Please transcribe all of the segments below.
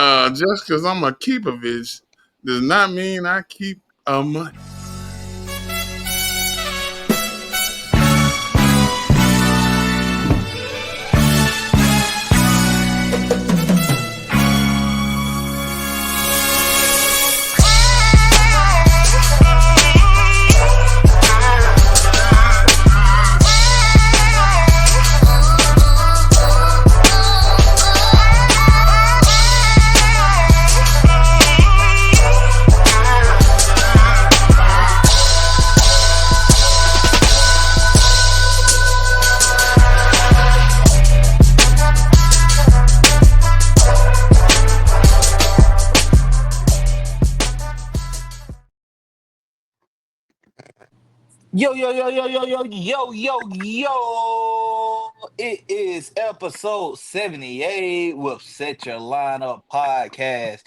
Just because I'm a keepovich does not mean I keep a money. Yo, yo, yo, yo, yo, yo, yo, yo, yo. It is episode 78 with Set Your Lineup Podcast.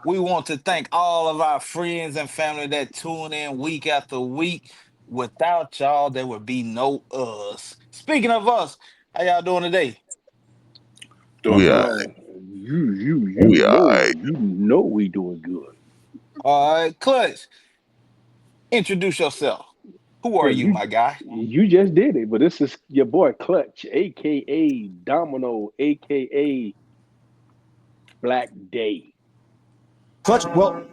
We want to thank all of our friends and family that tune in week after week. Without y'all, there would be no us. Speaking of us, how y'all doing today? Doing We good. are. We are. You know we doing good. All right, Clutch, introduce yourself. Who are Well, you, my guy? you just did it, but this is your boy Clutch, aka Domino, aka Black Day. Clutch, well,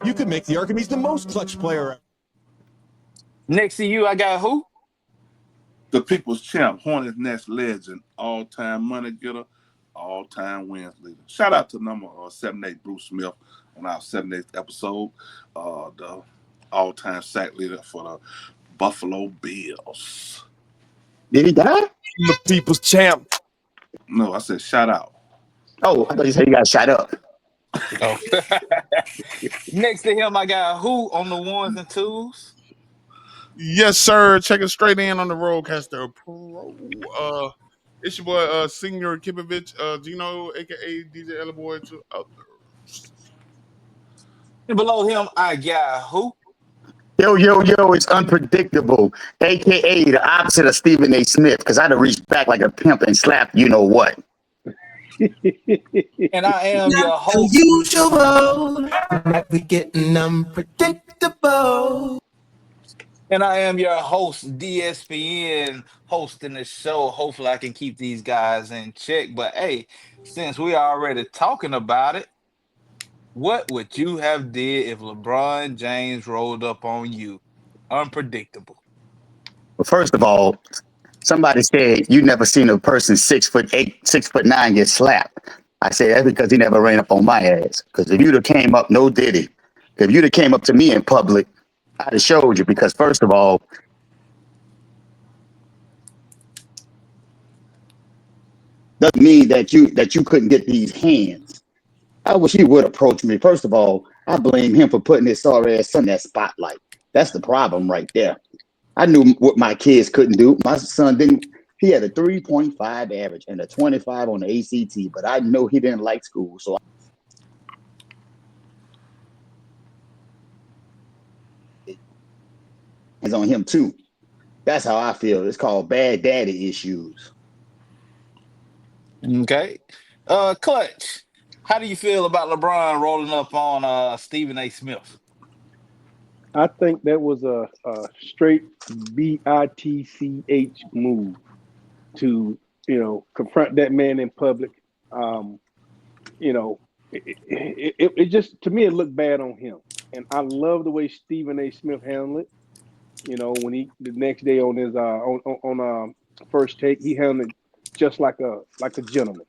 you could make the argument he's the most clutch player ever. Next to you, I got who? The people's champ, Hornets Nest legend, all-time money getter, all-time wins leader. Shout out to number 78 Bruce Smith on our 78th episode, the all-time sack leader for the Buffalo Bills. Did he die? The people's champ. No, I said shout out. Oh, I thought you said he got shot up. Oh. Next to him, I got who on the ones and twos? Yes, sir. Check it straight in on the Roadcaster Pro. It's your boy, Senior Kipovich, Gino, aka DJ Ella Boy, to others. And below him, I got who? Yo, it's unpredictable, aka the opposite of Stephen A. Smith, because I'd have reached back like a pimp and slapped you know what. And I am your host. Usual, might be getting unpredictable. And I am your host, DSPN, hosting the show. Hopefully, I can keep these guys in check. But hey, since we are already talking about it, what would you have did if LeBron James rolled up on you? Unpredictable. Well, first of all, somebody said you never seen a person 6'8", 6'9" get slapped. I said that's because he never ran up on my ass. Because if you'd have came up, no diddy. If you'd have came up to me in public, I'd have showed you. Because first of all, doesn't mean that you couldn't get these hands. I wish he would approach me. First of all, I blame him for putting his sorry ass son in that spotlight. That's the problem right there. I knew what my kids couldn't do. My son didn't. He had a 3.5 average and a 25 on the ACT, but I know he didn't like school. So it's on him too. That's how I feel. It's called bad daddy issues. Okay. Clutch, how do you feel about LeBron rolling up on Stephen A. Smith? I think that was a straight BITCH move to, confront that man in public. It just, to me, it looked bad on him. And I love the way Stephen A. Smith handled it. When he the next day on his on First Take, he handled it just like a gentleman.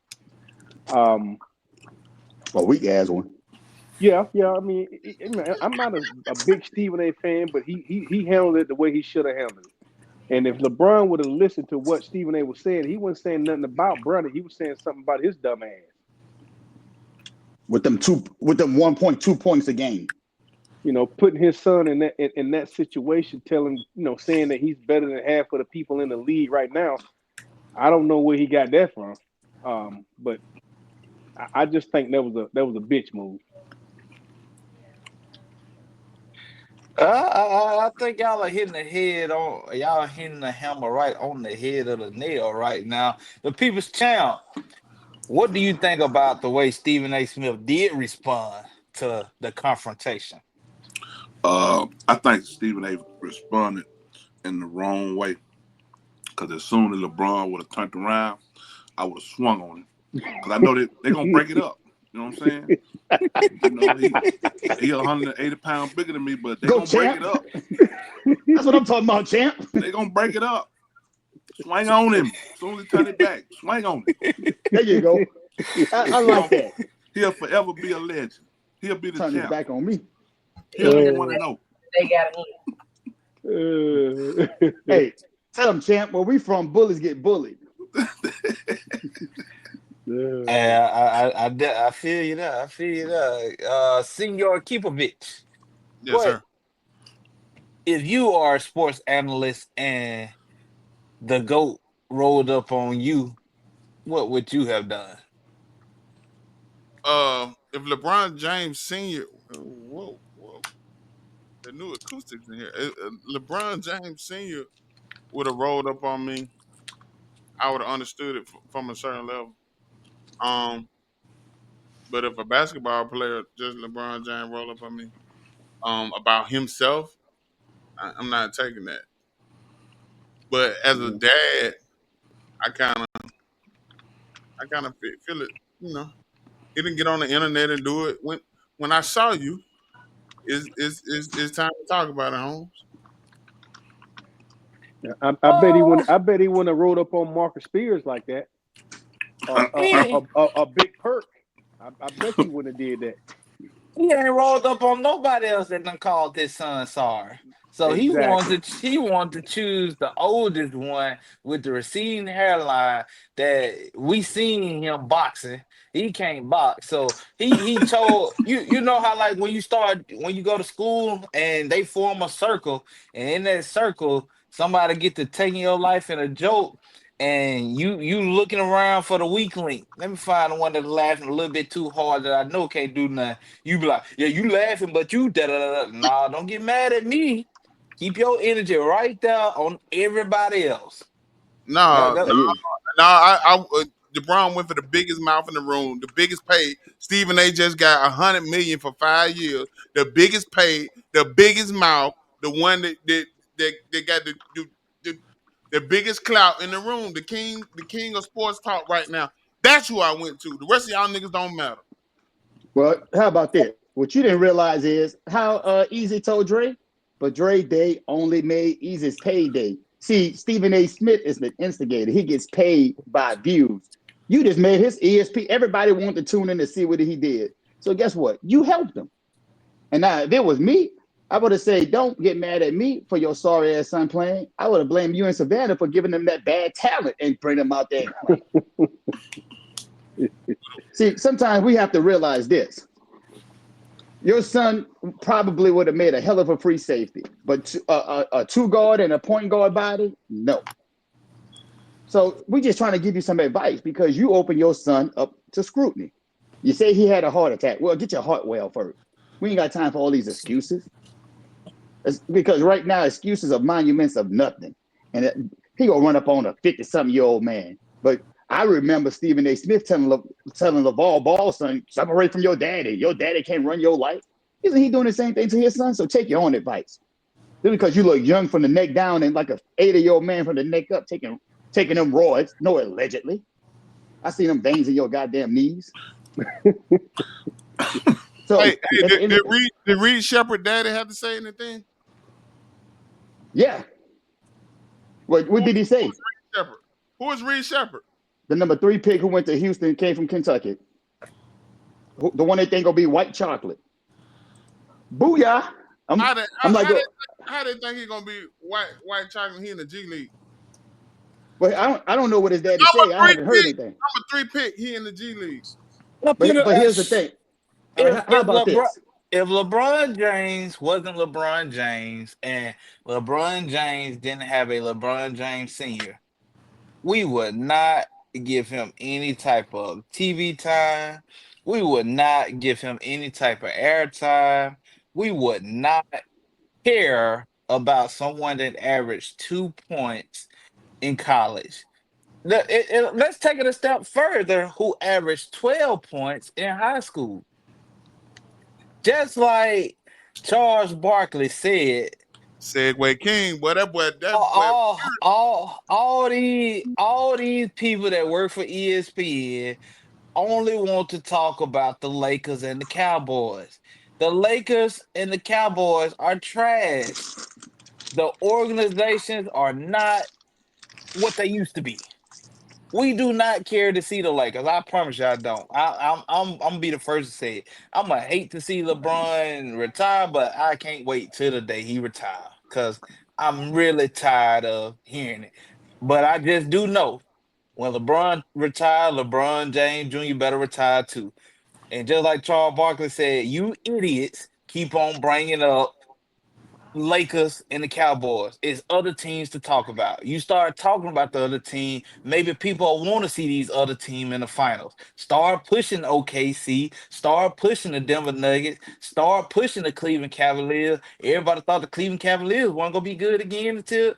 Well, weak ass one. Yeah. I mean, I'm not a big Stephen A. fan, but he handled it the way he should have handled it. And if LeBron would have listened to what Stephen A. was saying, he wasn't saying nothing about Bronny. He was saying something about his dumb ass. With them 1.2 points a game. Putting his son in that situation, saying that he's better than half of the people in the league right now. I don't know where he got that from, but I just think that was a bitch move. I think y'all are hitting the hammer right on the head of the nail right now. The people's champ, What do you think about the way Stephen A. Smith did respond to the confrontation? I think Stephen A. responded in the wrong way because as soon as LeBron would have turned around, I would have swung on him because I know they're gonna break it up. You know what I'm saying? You know he 180 pounds bigger than me, but they're Go, gonna break it champ. up. That's what I'm talking about, champ. They're gonna break it up. Swing on him. As soon as he turn it back, swing on him. There you go. I like that. He'll forever be a legend. He'll be the Turn his champ. back on me. He don't even want to know. They got him. Hey, tell him, champ, where we from, bullies get bullied. I feel you there. I feel you there. Senor Kipovich, Yes, sir. if you are a sports analyst and the GOAT rolled up on you, what would you have done? If LeBron James Sr. Whoa, the new acoustics in here. LeBron James Sr. would have rolled up on me, I would have understood it from a certain level. But if a basketball player, just LeBron James, roll up on me, about himself, I'm not taking that. But as a dad, I kind of feel it. You know, he didn't get on the internet and do it. When I saw you, it's time to talk about it, Holmes. I bet he wouldn't. I bet he wouldn't have rolled up on Marcus Spears like that. A big perk. I bet you wouldn't have did that. He ain't rolled up on nobody else that done called his son sorry. So Exactly. he wanted to choose the oldest one with the receding hairline that we seen him boxing. He can't box. So he told you know how like when you go to school and they form a circle and in that circle somebody get to taking your life in a joke and you looking around for the weak link. Let me find the one that's laughing a little bit too hard that I know can't do nothing. You be like, yeah, you laughing, but you da da da. Nah, don't get mad at me. Keep your energy right there on everybody else. No, That- LeBron went for the biggest mouth in the room, the biggest paid. Stephen A. just got $100 million for 5 years. The biggest paid, the biggest mouth, the one that got the the biggest clout in the room, the king of sports talk right now. That's who I went to. The rest of y'all niggas don't matter. Well, how about this? What you didn't realize is how Easy told Dre, but Dre Day only made Easy's payday. See, Stephen A. Smith is the instigator. He gets paid by views. You just made his ESP. Everybody wanted to tune in to see what he did. So guess what? You helped him. And now, if it was me, I would have said, don't get mad at me for your sorry ass son playing. I would have blamed you and Savannah for giving them that bad talent and bring them out there and play. See, sometimes we have to realize this. Your son probably would have made a hell of a free safety, but a two guard and a point guard body, no. So we're just trying to give you some advice because you open your son up to scrutiny. You say he had a heart attack. Well, get your heart well first. We ain't got time for all these excuses. It's because right now, excuses are monuments of nothing. And he gonna run up on a 50-something-year-old man. But I remember Stephen A. Smith telling LeVar Ball, son, separate from your daddy. Your daddy can't run your life. Isn't he doing the same thing to his son? So take your own advice. Just because you look young from the neck down and like a 80-year-old man from the neck up taking them roids. No, allegedly. I see them veins in your goddamn knees. So Hey, did Reed Shepard daddy have to say anything? yeah. What did he say? Who is Reed Shepard? The number 3 pick who went to Houston came from Kentucky. The one they think will be white chocolate. Booyah! How they think he's gonna be white chocolate? He in the G League. But I don't know what his daddy say. I haven't heard anything. Number 3 pick. He in the G League. But here's the thing. How about this? If LeBron James wasn't LeBron James and LeBron James didn't have a LeBron James Sr., we would not give him any type of TV time. We would not give him any type of airtime. We would not care about someone that averaged 2 points in college. Let's take it a step further. Who averaged 12 points in high school? Just like Charles Barkley said, Segway King, boy, that boy. all these people that work for ESPN only want to talk about the Lakers and the Cowboys. The Lakers and the Cowboys are trash. The organizations are not what they used to be. We do not care to see the Lakers. I promise you, I don't. I'm gonna be the first to say it. I'm gonna hate to see LeBron retire, but I can't wait till the day he retire because I'm really tired of hearing it. But I just do know when LeBron retire, LeBron James Jr. better retire too. And just like Charles Barkley said, you idiots keep on bringing up Lakers and the Cowboys. It's other teams to talk about. You start talking about the other team, maybe people want to see these other team in the finals. Start pushing OKC. Start pushing the Denver Nuggets. Start pushing the Cleveland Cavaliers. Everybody thought the Cleveland Cavaliers weren't gonna be good again until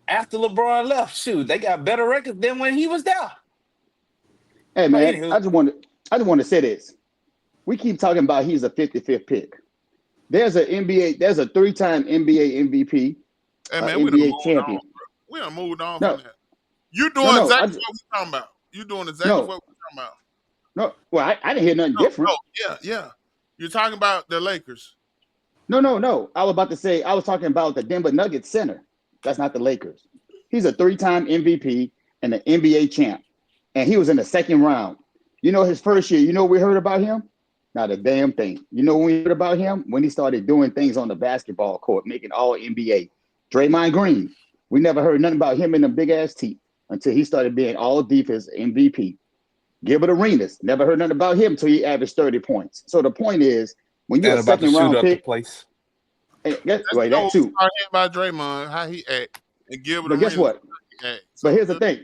after LeBron left. Shoot, they got better records than when he was there. Hey But man, anywho, I just want to say this. We keep talking about he's a 55th pick. There's a 3-time NBA MVP, Hey man, we done NBA moved on. champion. Bro. We done moved on from No, that. You no, doing no. exactly what we talking about. You doing exactly No, what we talking about. no. Well, I didn't hear nothing No, different. no, yeah. You're talking about the Lakers. No, no, no. I was about to say I was talking about the Denver Nuggets center. That's not the Lakers. He's a 3-time MVP and an NBA champ, and he was in the second round. You know, his first year. You know, we heard about him. Not a damn thing. You know when we heard about him? When he started doing things on the basketball court, making all NBA. Draymond Green. We never heard nothing about him in the big ass team until he started being all defense MVP. Gilbert Arenas. Never heard nothing about him until he averaged 30 points. So the point is, when you're and a about to second shoot round up the pick, place. That's right, what that we too. started hearing about Draymond, how he act, and Gilbert But guess Arenas, what? how he act. But So here's the thing.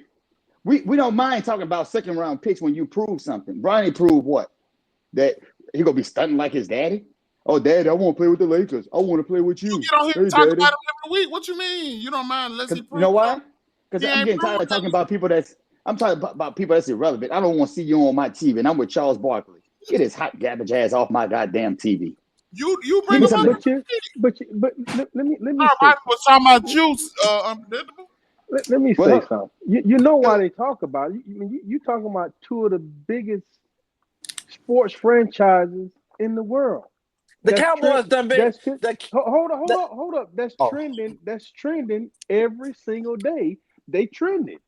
We don't mind talking about second round picks when you prove something. Bronny proved what? That he gonna be stunting like his daddy? Oh, daddy, I want to play with the Lakers. I want to play with you you. get on here and Hey, talk daddy. about him every week. What you mean? You don't mind unless he Because you know proves why? something. Because He I'm ain't getting tired proved of talking nothing. about people that's I'm talking about people that's irrelevant. I don't want to see you on my TV, and I'm with Charles Barkley. Get his hot garbage ass off my goddamn TV. You bring Give me him some. up. But let me say I something. was talking about juice, unpredictable. Let me say Well, something. You know why they talk about it. You talking about two of the biggest sports franchises in the world. The That's trend. Cowboys done been That's trend. the, the Hold up. That's oh trending. That's trending every single day. They trending.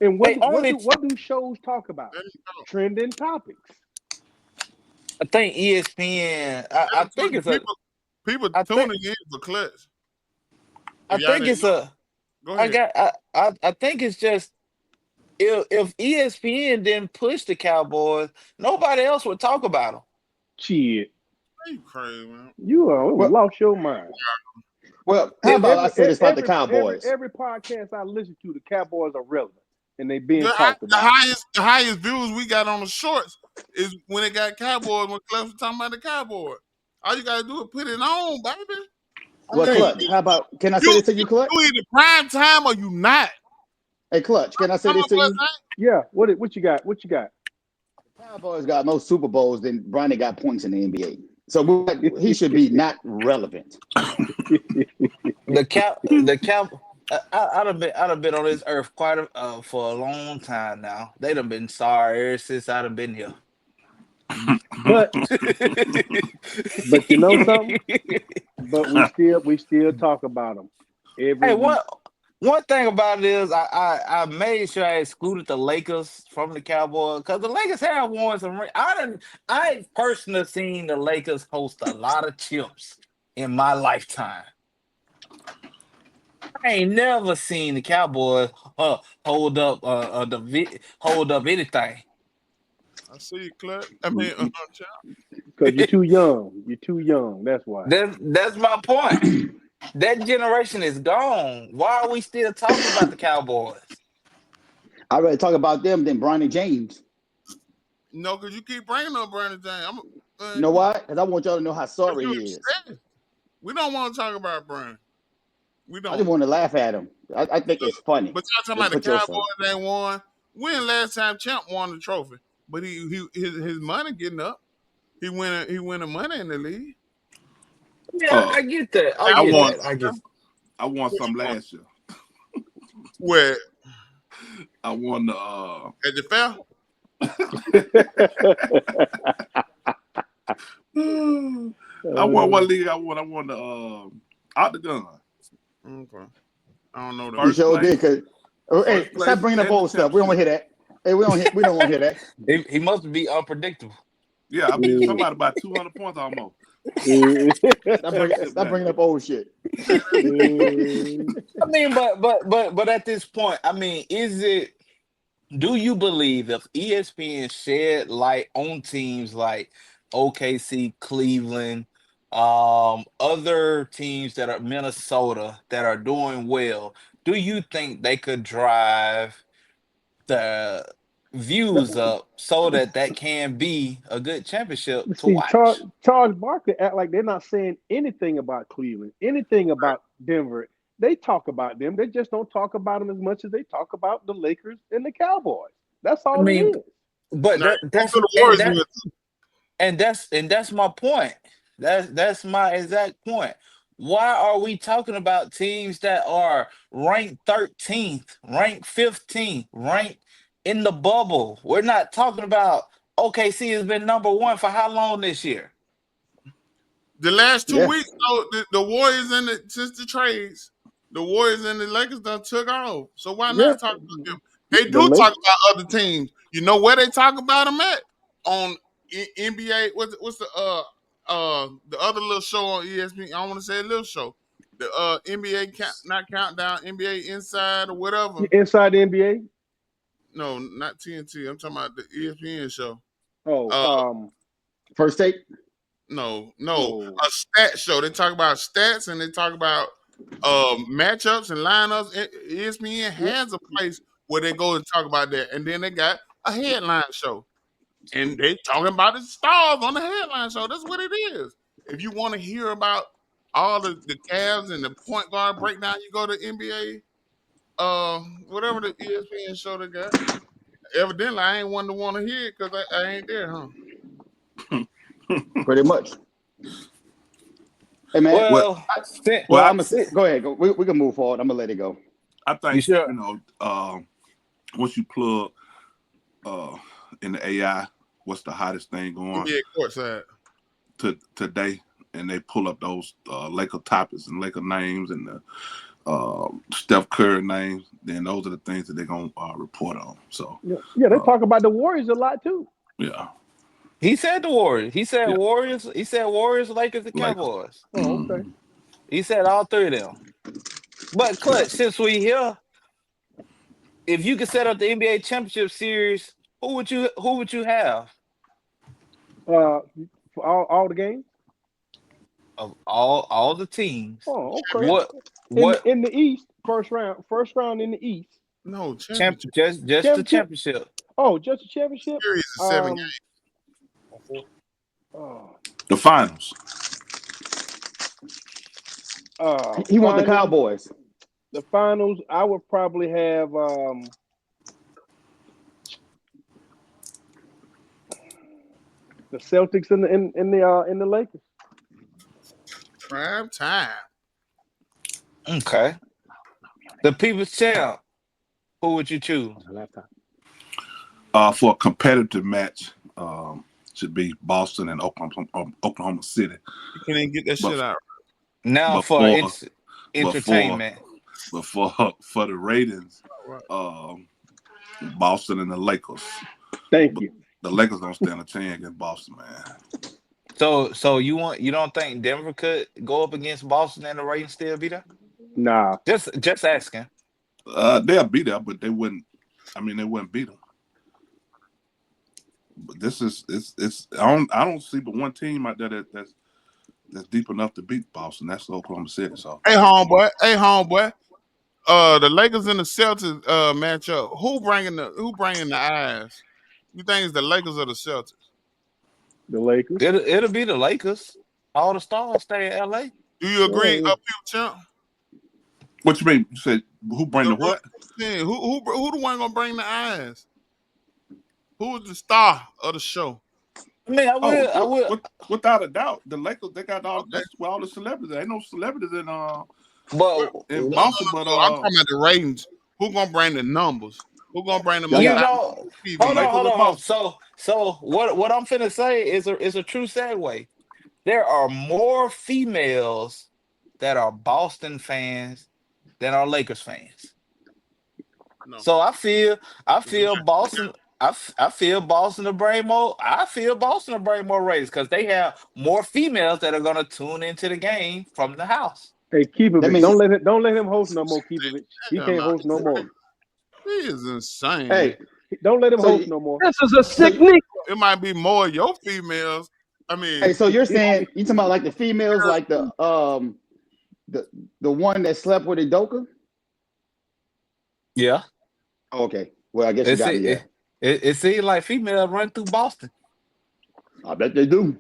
And they only what do shows talk about? There you go. Trending topics. I think ESPN. I That's think what it's a. people I think. tuning in for clutch. I If y'all think didn't it's know, a. go I ahead. got. I think it's just if ESPN didn't push the Cowboys, nobody else would talk about them. Shit. You crazy, man. You are well, lost your mind. how If about I say this about the Cowboys? Every podcast I listen to, the Cowboys are relevant and they being talked The about. highest views we got on the shorts is when it got Cowboys when Clutch was talking about the Cowboys. All you gotta do is put it on, baby. I Well, Hey, think Clutch, how about can I say you this to you, Clutch? you either prime time or you not. Hey, Clutch, can I say Some this of to us you? ain't. Yeah. What you got? What you got? Cowboys got more Super Bowls than Bronny got points in the NBA. So he should be not relevant. the cow. I'd have been on this earth for a long time now. They done been sorry ever since I'd have been here. but but you know something? But we still talk about them every Hey, week. one thing about it is I made sure I excluded the Lakers from the Cowboys because the Lakers have won some. I personally seen the Lakers host a lot of chips in my lifetime. I ain't never seen the Cowboys hold up anything. I see you, Clutch. I mean, Chuck. Because you're too young. You're too young. That's why. That's my point. That generation is gone. Why are we still talking about the Cowboys? I'd rather talk about them than Bronny James. No, because you keep bringing up Brandon James. You know why? Because I want y'all to know how sorry You he is. upset. We don't want to talk about Brandon. We I just don't. want to laugh at him. I think it's funny. But y'all talking Just about put the yourself. Cowboys ain't won. When last time Champ won the trophy? But his money getting up. He winning money in the league. Yeah, I get that. I I get won. that. I get. I won What some you won? last year. Where I won the. at the fair? I won one league. I won the Octagon. Okay. I don't know that. You First sure place. did. Cause hey, First place stop bringing up and the old stuff. We don't want to hear that. Hey, we don't want to hear that. He must be unpredictable. Yeah, I beat somebody by 200 points almost. Stop bringing up old shit. I mean, but at this point, I mean, is it? Do you believe if ESPN shed light on teams like OKC, Cleveland, other teams that are Minnesota that are doing well, do you think they could drive the views up so that can be a good championship to See, watch? Charles Barkley act like they're not saying anything about Cleveland, anything about Denver. They talk about them. They just don't talk about them as much as they talk about the Lakers and the Cowboys. That's I all it mean, is. but Now, that's the and Warriors that win. and that's my point. That's my exact point. Why are we talking about teams that are ranked 13th, ranked 15th, ranked in the bubble? We're not talking about OKC has been number one for how long this year? The last 2 Yeah. weeks, though, the Warriors since the trades, the Warriors and the Lakers done took off. So why Yeah, not talk about them? They the do talk Lakers. about other teams. You know where they talk about them at? On NBA. What's the other little show on ESPN? I don't want to say a little show. The NBA not countdown, NBA Inside or whatever. Inside the NBA. No, not TNT. I'm talking about the ESPN show. Oh, Uh, First take. No, oh, a stat show. They talk about stats and they talk about matchups and lineups. ESPN yeah. has a place where they go and talk about that, and then they got a headline show, and they talking about the stars on the headline show. That's what it is. If you want to hear about all the Cavs and the point guard breakdown, you go to NBA, whatever the ESPN show they got. Evidently, I ain't one to want to hear it because I ain't there, huh? Pretty much. Hey man. Well, Well, Well, well, I'm gonna go ahead. We can move forward. I'm gonna let it go. I you think sure? once you plug in the AI, what's the hottest thing going NBA courtside. today, and they pull up those Laker topics and Laker names and the Steph Curry names, then those are the things that they're gonna report on. So yeah. They talk about the Warriors a lot too. yeah, He said the Warriors. He said yeah, Warriors. He said Warriors, Lakers, and Lakers. Cowboys. Oh, okay. He said all three of them. But Clutch, since we here, if you could set up the NBA championship series, who would you have For all the games. of all the teams? Oh, okay. What what In the East, first round in the East. No champ championship just the Championship. championship? Oh, just a championship. series is 7 games. Oh, The finals. He want the finals. Cowboys. The finals. I would probably have the Celtics and the Lakers. Prime time. Okay. The people's champ. Who would you choose? For a competitive match, should be Boston and Oklahoma City. You can't even get that shit out. Now But for for entertainment. but for the ratings, Boston and the Lakers. Thank you. The Lakers don't stand a chance against Boston, man. So you don't think Denver could go up against Boston and the ratings still be there? Nah. Just asking. They'll be there, but they wouldn't. I mean, they wouldn't beat them. But this is it's. I don't see but one team out there that's deep enough to beat Boston. That's Oklahoma City. So Hey homeboy. The Lakers and the Celtics match up. Who bringing the eyes? You think it's the Lakers or the Celtics? The Lakers. It'll be the Lakers. All the stars stay in LA. Do you agree, Yeah. people champ? what you mean? You said who bring the what? Yeah, who the one gonna bring the eyes? Who is the star of the show? I mean, I Oh, will. without a doubt, the Lakers they got all Okay. that's where all the celebrities. Ain't no celebrities But in No, Boston, but I'm talking about the ratings. Who gonna bring the numbers? Who gonna bring the Y'all most you got out know, of the TV? Lakers of hold on. Boston. So what I'm finna say is a true segue. There are more females that are Boston fans than are Lakers fans. No. So I feel Boston. I feel Boston to bring more. I feel Boston to bring more ratings because they have more females that are gonna tune into the game from the house. Hey, that Keepovich, means don't let him host no more. Keepovich, he Hell can't no. host no more. He is insane. hey, Don't let him so host no more. This is a so sick nigga. It might be more of your females. I mean, hey, so you're saying you talking about like the females, like the the one that slept with Idoka? Yeah, Oh, okay. Well, I guess you it's got me there. it seems like females run through Boston. I bet they do.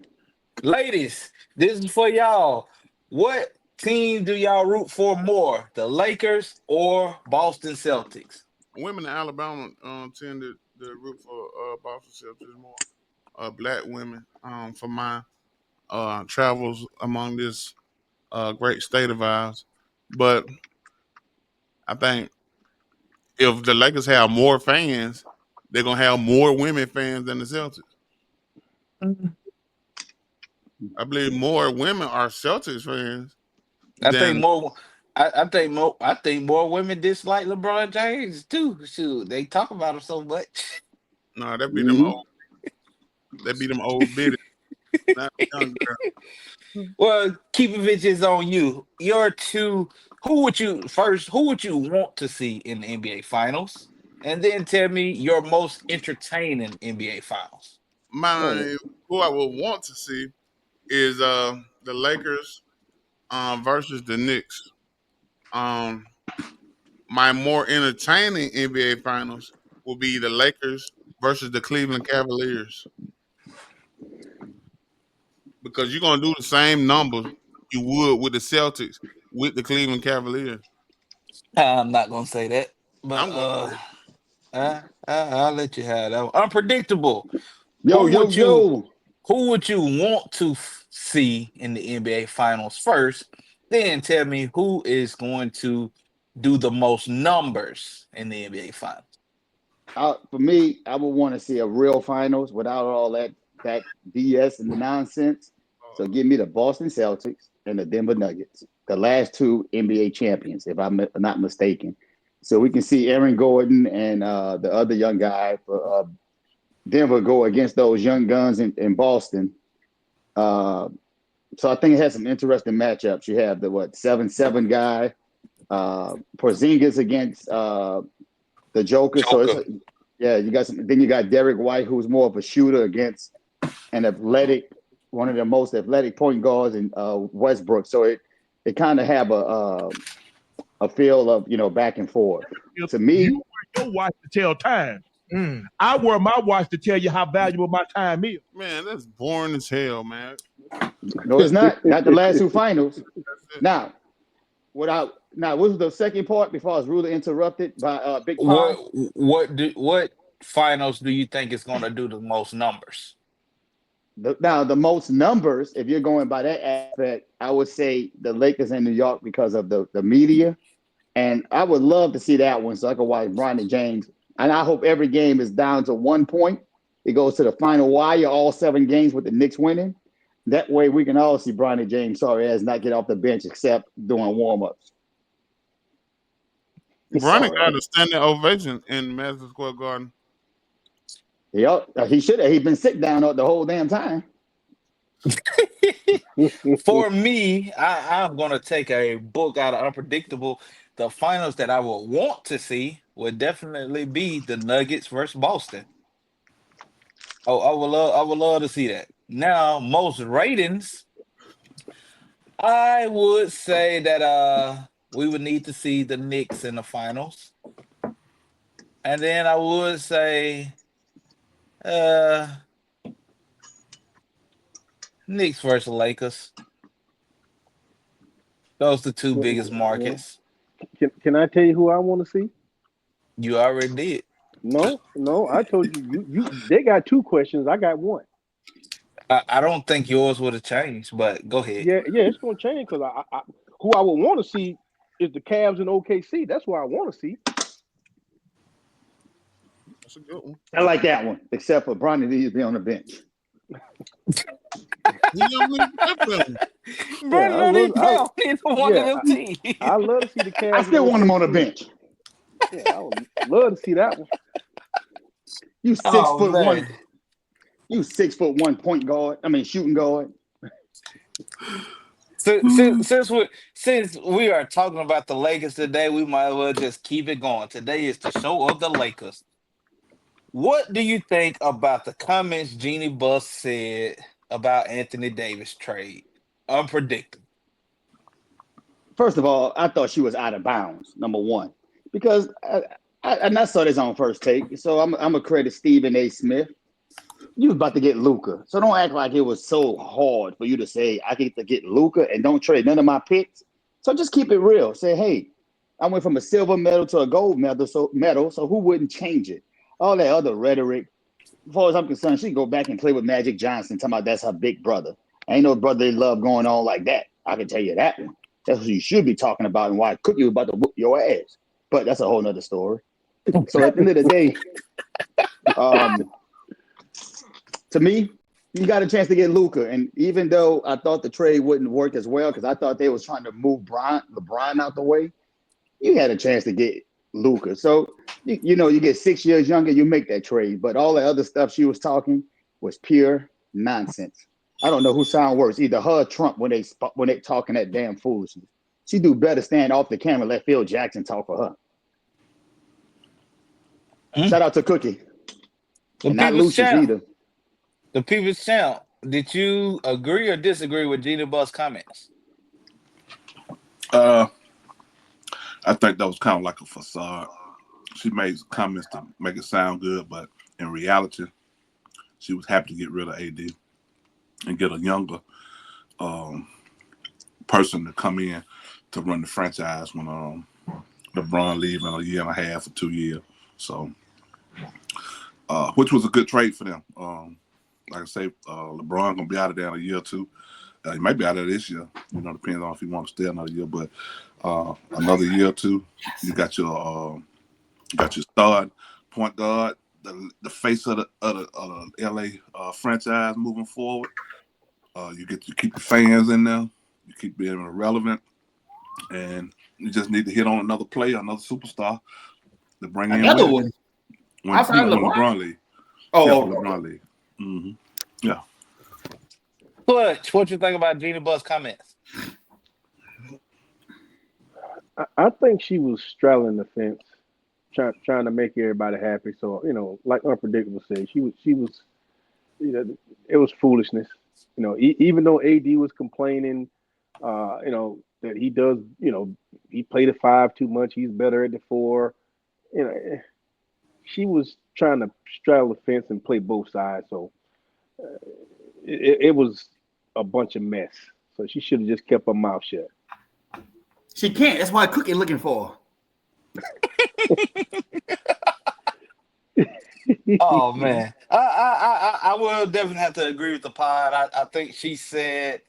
Ladies, this is for y'all. What team do y'all root for more, the Lakers or Boston Celtics? women in Alabama tend to root for Boston Celtics more. Black women for my travels among this great state of ours. But I think if the Lakers have more fans, they're gonna have more women fans than the Celtics. I believe more women are Celtics fans I think than more. I think more women dislike LeBron James too. Shoot, they talk about him so much. no. Hmm. They be them old biddies, not young girls. Well, Keepovich is on you. Your two. Who would you first? Who would you want to see in the NBA Finals? And then tell me your most entertaining NBA Finals. My who I would want to see is the Lakers versus the Knicks. Um, my more entertaining NBA Finals will be the Lakers versus the Cleveland Cavaliers because you're gonna do the same numbers you would with the Celtics with the Cleveland Cavaliers. I'm not gonna say that, but I'm gonna I'll let you have that one. Unpredictable. Yo, Who yo, would you yo. who would you want to see in the NBA Finals first? Then tell me who is going to do the most numbers in the NBA Finals. For me, I would want to see a real finals without all that BS and the nonsense. So give me the Boston Celtics and the Denver Nuggets, the last two NBA champions, if I'm not mistaken. So we can see Aaron Gordon and the other young guy for Denver go against those young guns in Boston. Uh, so I think it has some interesting matchups. You have the 7-7 guy, Porzingis against the Joker. So it's Joker. yeah, you got some. Then you got Derek White, who's more of a shooter against an athletic, one of the most athletic point guards in Westbrook. So it kind of have a feel of back and forth. To You me, wear your watch to tell time. I wear my watch to tell you how valuable my time is. man, that's boring as hell, man. no, it's not the last two finals. That's it. Now, what was the second part before I was rudely interrupted by Big What Pie? what finals do you think is going to do the most numbers? Now, the most numbers, if you're going by that aspect, I would say the Lakers in New York because of the media. And I would love to see that one so I can watch Bronny James. And I hope every game is down to 1 point. It goes to the final wire, all 7 games with the Knicks winning. That way we can all see Bronny James, sorry as not get off the bench except doing warm-ups. He's Bronny sorry got ass. a standing ovation in Madison Square Garden. He should have. He's been sick down the whole damn time. For me, I'm going to take a book out of Unpredictable. The finals that I would want to see would definitely be the Nuggets versus Boston. Oh, I would love to see that. Now, most ratings, I would say that we would need to see the Knicks in the finals. And then I would say uh Knicks versus Lakers. Those the two biggest Well, markets. can I tell you who I want to see? You already did. No, I told you, they got 2 questions. I got 1. I don't think yours would have changed, but go ahead. Yeah, it's gonna change because who I would want to see is the Cavs and OKC. That's what I want to see. That's a good one. I like that one, except for Bronny needs to be on the bench. He don't need to play for him. Brandon don't even play on either one of them teams. I love to see the Cavs. I still want him on the bench. Yeah, I would love to see that one. You 6'1". You 6'1" point guard. I mean, shooting guard. Since we are talking about the Lakers today, we might as well just keep it going. Today is the show of the Lakers. What do you think about the comments Jeanie Buss said about Anthony Davis trade? Unpredictable. First of all, I thought she was out of bounds, number one, because I saw this on First Take. So I'm going to credit Stephen A. Smith. You was about to get Luka. So don't act like it was so hard for you to say, I get to get Luka and don't trade none of my picks. So just keep it real. Say, hey, I went from a silver medal to a gold medal, so who wouldn't change it? All that other rhetoric. As far as I'm concerned, she can go back and play with Magic Johnson, talking about that's her big brother. Ain't no brotherly love going on like that. I can tell you that one. That's what you should be talking about and why Cookie was about to whoop your ass. But that's a whole nother story. So at the end of the day, to me, you got a chance to get Luka. And even though I thought the trade wouldn't work as well, because I thought they was trying to move LeBron out the way, you had a chance to get Luka. So, you get 6 years younger, you make that trade. But all the other stuff she was talking was pure nonsense. I don't know who sound worse, either her or Trump when they talking that damn foolishness. She do better stand off the camera and let Phil Jackson talk for her. Shout out to Cookie. The and not People's Lucius Champ. either. The People's Champ. Did you agree or disagree with Jeanie Buss' comments? I think that was kind of like a facade. She made comments to make it sound good, but in reality, she was happy to get rid of AD and get a younger person to come in to run the franchise when LeBron leave in a year and a half or 2 years. So, which was a good trade for them. Like I say, LeBron gonna be out of there in a year or two. He might be out of there this year. Depends on if he wants to stay another year. But another year or two, you got your star point guard, the face of the LA franchise moving forward. You get to keep the fans in there. You keep being relevant, and you just need to hit on another player, another superstar to bring in another one. When LeBron league. LeBron league. Mm-hmm. Yeah. Clutch, what you think about Jeanie Buss' comments? I think she was straddling the fence, trying to make everybody happy. So like Unpredictable said, she was, it was foolishness. Even though AD was complaining, that he does, he played at 5 too much. He's better at the 4. She was trying to straddle the fence and play both sides. So it was a bunch of mess. So she should have just kept her mouth shut. She can't. That's why Cookie looking for her. Oh man, I will definitely have to agree with the pod. I think she said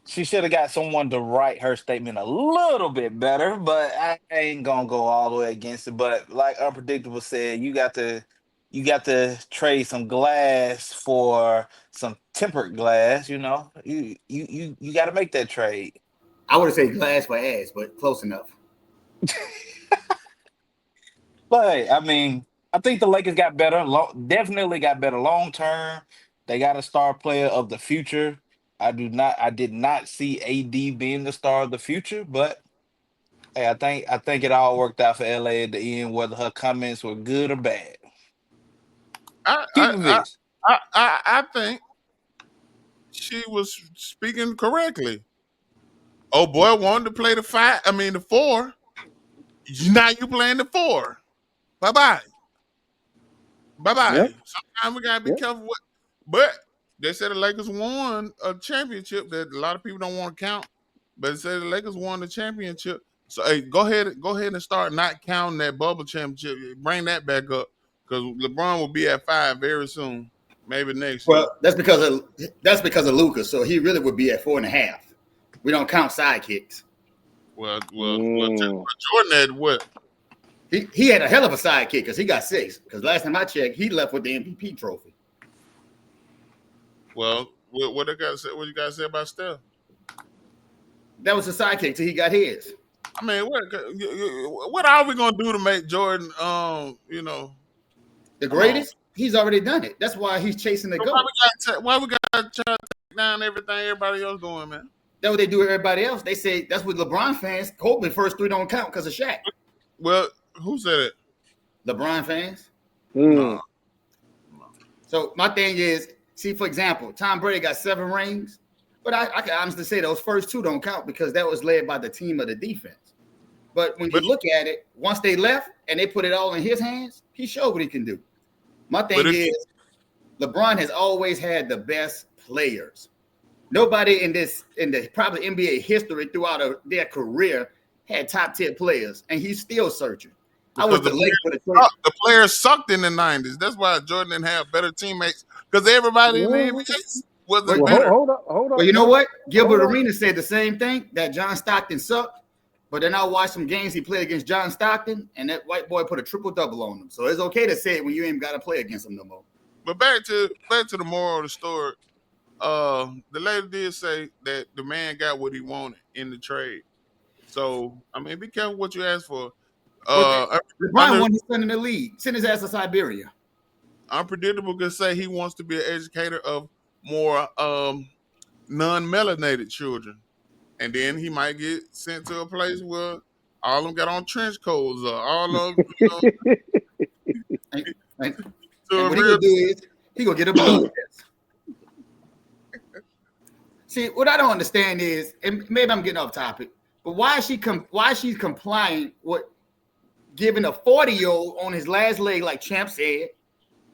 she should have got someone to write her statement a little bit better, but I ain't gonna go all the way against it. But like Unpredictable said, you got to trade some glass for some tempered glass. You got to make that trade. I would have said glass for ass, but close enough. But I mean, I think the Lakers got better. Definitely got better long term. They got a star player of the future. I did not see AD being the star of the future, but hey, I think it all worked out for LA at the end, whether her comments were good or bad. I think she was speaking correctly. Oh boy, wanted to play the 5. I mean the 4. Now you playing the 4. Bye. Yep. Sometimes we gotta be careful with. But they said the Lakers won a championship that a lot of people don't want to count. But they said the Lakers won the championship. So hey, go ahead and start not counting that bubble championship. Bring that back up. because LeBron will be at 5 very soon, maybe next year. Well, that's because of Luka. So he really would be at 4.5. We don't count sidekicks. Well, Jordan had what? He had a hell of a sidekick because he got 6. Because last time I checked, he left with the MVP trophy. Well, what I got to say? What you got to say about Steph? That was a sidekick till he got his. I mean, what are we gonna do to make Jordan, the greatest? He's already done it. That's why he's chasing the goal. Why we got to try to take down everything everybody else doing, man? That's what they do with everybody else. They say that's what LeBron fans. Hoping first 3 don't count because of Shaq. Well, who said it? LeBron fans. No. So my thing is, see, for example, Tom Brady got 7 rings, but I can honestly say those first 2 don't count because that was led by the team of the defense. But when you look at it, once they left and they put it all in his hands, he showed what he can do. My thing is, LeBron has always had the best players. Nobody in the probably NBA history throughout their career had top 10 players, and he's still searching. Because I was the players sucked in the 90s. That's why Jordan didn't have better teammates because everybody in the NBA wasn't better. Hold on. Well, you know what? Gilbert Arenas said the same thing, that John Stockton sucked. But then I watched some games he played against John Stockton, and that white boy put a triple-double on him. So it's okay to say it when you ain't got to play against him no more. But back to the moral of the story. The lady did say that the man got what he wanted in the trade. So, I mean, be careful what you ask for. LeBron won his son in the league. Send his ass to Siberia. Unpredictable could say he wants to be an educator of more non-melanated children. And then he might get sent to a place where all of them got on trench coats or all of them, and what he gonna do is he gonna get a blood test. See, what I don't understand is, and maybe I'm getting off topic, but why she's complying with giving a 40-year-old on his last leg, like Champ said,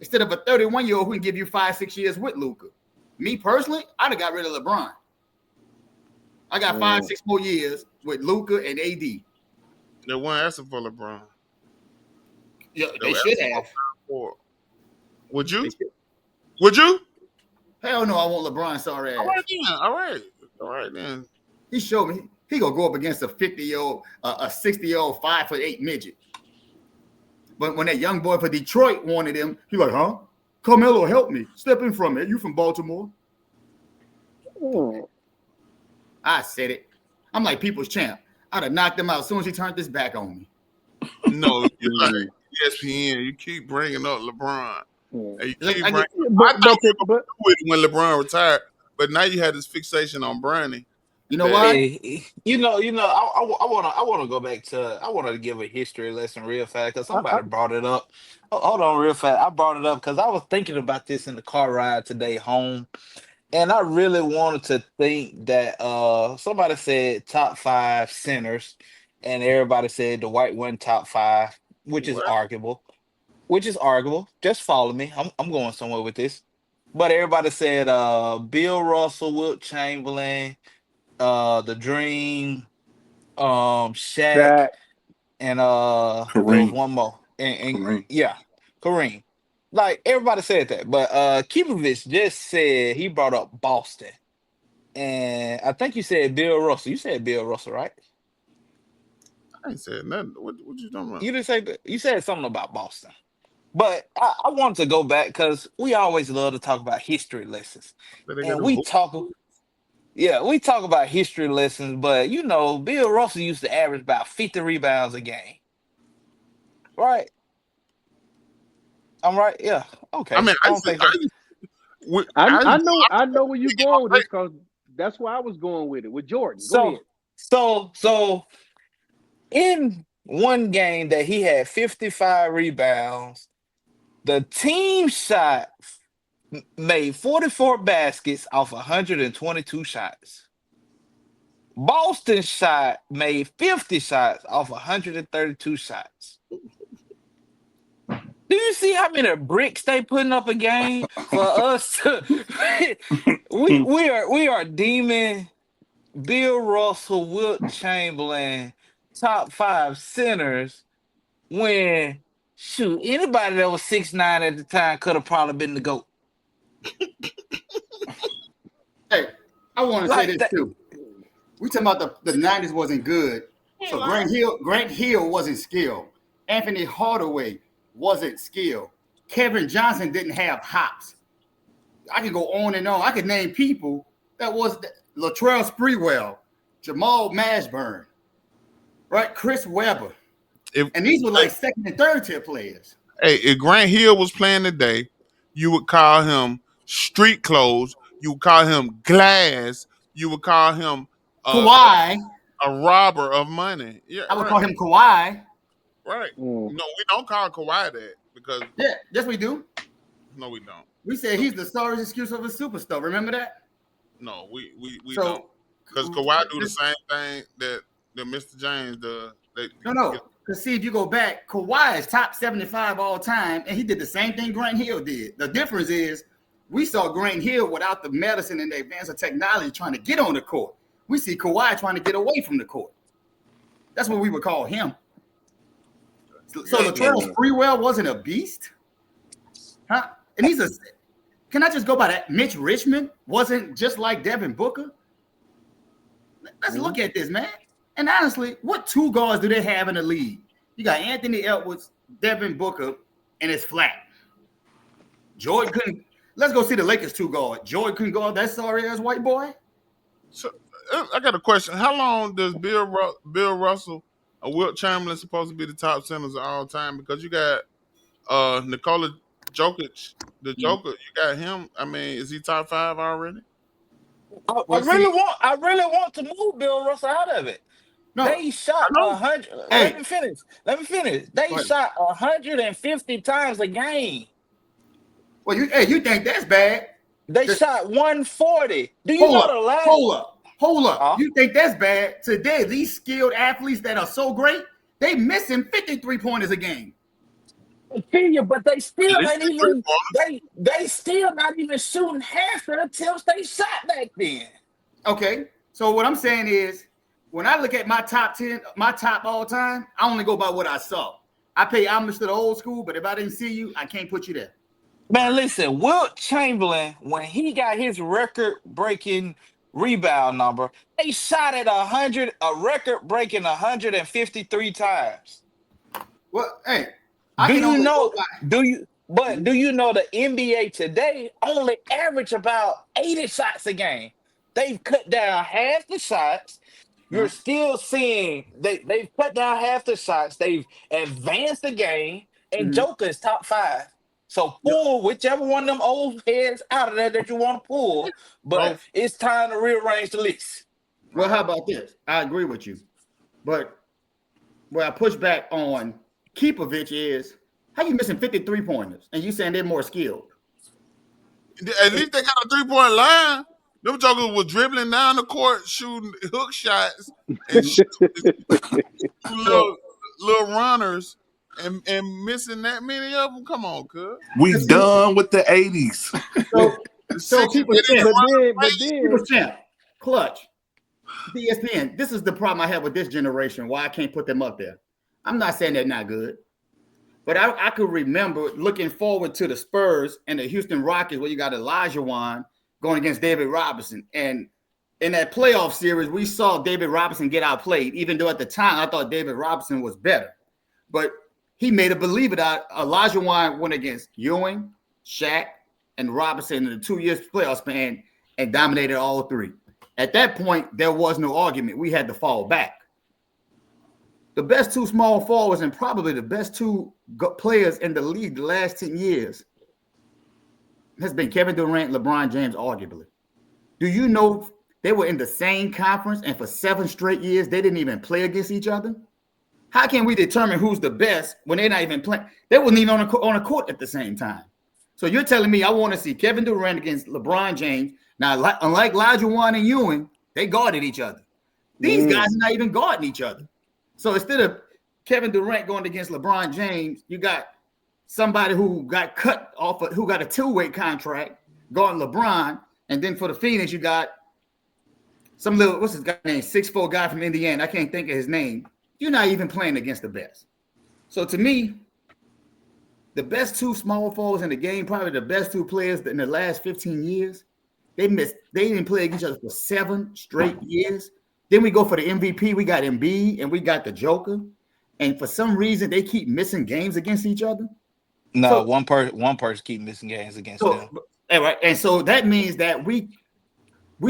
instead of a 31-year-old who can give you 5-6 years with Luka. Me personally, I'd have got rid of LeBron. I got 5-6 more years with Luka and AD. They weren't asking for LeBron. Yeah, they should have. Would you? Would you? Hell no, I want LeBron sorry ass. All right then. He showed me he gonna go up against a 50-year-old, a 60-year-old 5'8" midget. But when that young boy for Detroit wanted him, he like, huh? Carmelo, help me. Step in from it. You from Baltimore? I said it. I'm like people's champ. I'd have knocked him out as soon as he turned his back on me. No, you're like ESPN. You keep bringing up LeBron. And you keep I thought you were with when LeBron retired, but now you had this fixation on Bronny. You know why? I want to go back to. I want to give a history lesson real fast because somebody brought it up. Hold on, real fast. I brought it up because I was thinking about this in the car ride today home. And I really wanted to think that somebody said top 5 centers, and everybody said the white one top 5, which is arguable. Just follow me. I'm going somewhere with this. But everybody said Bill Russell, Wilt Chamberlain, the Dream, Shaq, and there was one more. And Kareem. Yeah, Kareem. Like everybody said that, but Kipovich just said he brought up Boston, and I think you said Bill Russell. You said Bill Russell, right? I ain't said nothing. What you talking about? You didn't say that. You said something about Boston, but I wanted to go back because we always love to talk about history lessons, and we talk about history lessons. But Bill Russell used to average about 50 rebounds a game, right? I'm right. Yeah. Okay. I know where you're going with this because that's where I was going with it with Jordan. Go ahead. So in one game that he had 55 rebounds, the team made 44 baskets off 122 shots. Boston made 50 shots off 132 shots. Do you see how many bricks they putting up a game for us? We are deeming Bill Russell, Wilt Chamberlain top 5 centers when Shoot, anybody that was 6'9" at the time could have probably been the GOAT. Hey, I want to say Like this that. too. We talking about the 90s wasn't good. So Grant Hill wasn't skilled. Anthony Hardaway wasn't skilled. Kevin Johnson didn't have hops. I could go on and on. I could name people that was Latrell Sprewell, Jamal Mashburn, right? Chris Webber. And these were like second and third tier players. Hey, if Grant Hill was playing today, you would call him street clothes. You would call him glass. You would call him Kawhi. A robber of money. Yeah, I would call him Kawhi. Right. No, we don't call Kawhi that because yes, we do. No, we don't. We said he's the sorry excuse of a superstar. Remember that? No, we don't. Because Kawhi do the same thing that Mr. James does. No. Because see, if you go back, Kawhi is top 75 all time, and he did the same thing Grant Hill did. The difference is we saw Grant Hill without the medicine and the advance of technology trying to get on the court. We see Kawhi trying to get away from the court. That's what we would call him. So Latrell Sprewell wasn't a beast? Huh? And can I just go by that? Mitch Richmond wasn't just like Devin Booker? Let's look at this, man. And honestly, what two guards do they have in the league? You got Anthony Edwards, Devin Booker, and it's flat. Jordan couldn't. Let's go see the Lakers two guard. Jordan couldn't guard that sorry ass white boy. So I got a question. How long does Bill Russell or Wilt Chamberlain supposed to be the top centers of all time? Because you got Nikola Jokic, the Joker. You got him. I mean, is he top 5 already? I really want to move Bill Russell out of it. No, they shot 100. Hey. Let me finish. They shot 150 times a game. Well, you think that's bad? They shot 140. Do you know the last? Hold up. You think that's bad? Today, these skilled athletes that are so great, they missing 53 pointers a game. I feel you, but they still ain't even. They still not even shooting half of the attempts they shot back then. Okay, so what I'm saying is, when I look at my top 10, my top all time, I only go by what I saw. I pay homage to the old school, but if I didn't see you, I can't put you there. Man, listen, Wilt Chamberlain, when he got his record-breaking rebound number, they shot at a record-breaking 153 times. Well, hey, do you know the NBA today only average about 80 shots a game? They've cut down half the shots. You're still seeing they've cut down half the shots. They've advanced the game, and Joker is top 5. So pull whichever one of them old heads out of there that you want to pull, but it's time to rearrange the list. Well, how about this? I agree with you, but where I push back on Keepovich is how you missing 53 pointers and you saying they're more skilled. At least they got a 3-point line. Them jokers was dribbling down the court, shooting hook shots, and little runners, and missing that many of them. Come on, cuz. We done with the 80s. So people champ, clutch, ESPN. This is the problem I have with this generation. Why I can't put them up there. I'm not saying they're not good, but I could remember looking forward to the Spurs and the Houston Rockets, where you got Olajuwon going against David Robinson. And in that playoff series, we saw David Robinson get outplayed, even though at the time I thought David Robinson was better. But he made a believe it out. Olajuwon went against Ewing, Shaq, and Robinson in the 2 years playoff span and dominated all three. At that point, there was no argument. We had to fall back. The best two small forwards and probably the best two players in the league the last 10 years has been Kevin Durant, LeBron James, arguably. Do you know they were in the same conference and for 7 straight years they didn't even play against each other? How can we determine who's the best when they're not even playing? They wasn't even on a court at the same time. So you're telling me I want to see Kevin Durant against LeBron James. Now, unlike Olajuwon and Ewing, they guarded each other. These guys are not even guarding each other. So instead of Kevin Durant going against LeBron James, you got somebody who got cut off, who got a 2-way contract guarding LeBron. And then for the Phoenix, you got some little, what's his guy name? 6'4" guy from Indiana. I can't think of his name. You're not even playing against the best. So to me, the best two small forwards in the game, probably the best two players in the last 15 years, they didn't play against each other for 7 straight years. Then we go for the MVP. We got Embiid and we got the Joker. And for some reason, they keep missing games against each other. No, So, one person keep missing games against them. And so that means that we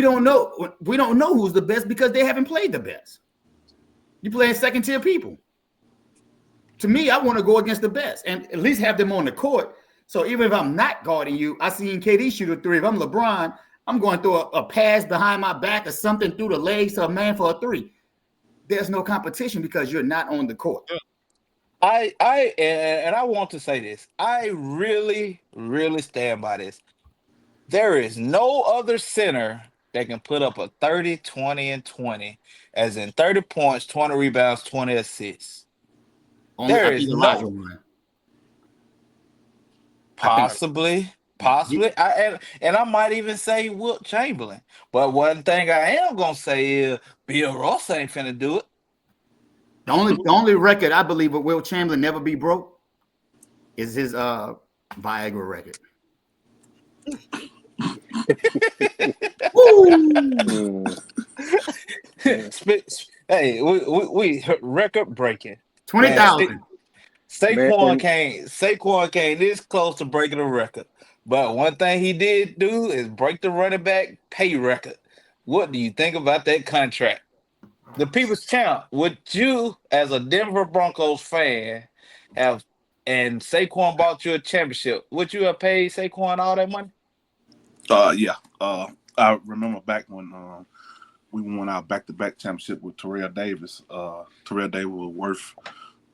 don't know who's the best because they haven't played the best. You playing second tier people. To me, I want to go against the best and at least have them on the court. So even if I'm not guarding you, I seen KD shoot a 3. If I'm LeBron, I'm going through a pass behind my back or something through the legs to a man for a 3. There's no competition because you're not on the court. I want to say this. I really, really stand by this. There is no other center that can put up a 30, 20, and 20, as in 30 points, 20 rebounds, 20 assists. There is no possibly. I might even say Wilt Chamberlain. But one thing I am gonna say is Bill Russ ain't finna do it. The only record I believe with Wilt Chamberlain never be broke is his Viagra record. Hey, we record breaking 20,000. Saquon came this close to breaking a record. But one thing he did do is break the running back pay record. What do you think about that contract? The People's Champ, would you, as a Denver Broncos fan, and Saquon bought you a championship, would you have paid Saquon all that money? Yeah. I remember back when we won our back-to-back championship with Terrell Davis. Terrell Davis